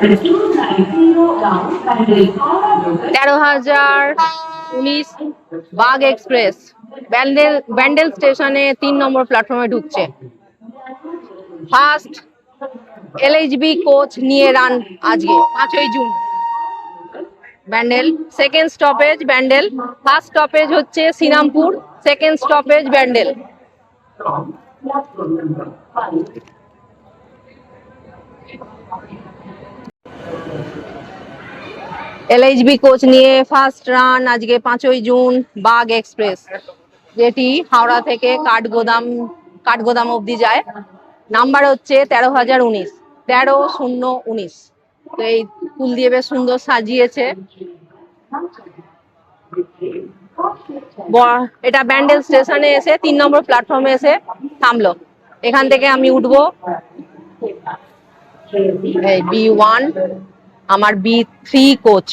13,019 bug express Bandel স্টেশনে 3 number প্ল্যাটফর্মে ঢুকছে। ফার্স্ট LHB কোচ নিয়ে রান আজকে 5ই June Bandel. Second stoppage Bandel, first stoppage হচ্ছে Serampore, second stoppage Bandel. LHB coach নিয়ে ফার্স্ট রান আজকে 5ই জুন বাগ এক্সপ্রেস, যেটি হাওড়া থেকে কাঠগোদাম অবধি যায়। নাম্বার হচ্ছে 13,019, 13,019। তো এই ফুল দিয়ে বেশ সুন্দর সাজিয়েছে। এটা ব্যান্ডেল স্টেশনে এসে 3 নম্বর প্ল্যাটফর্মে এসে থামলো। এখান থেকে আমি উঠবো B1, আমার B3 কোচ।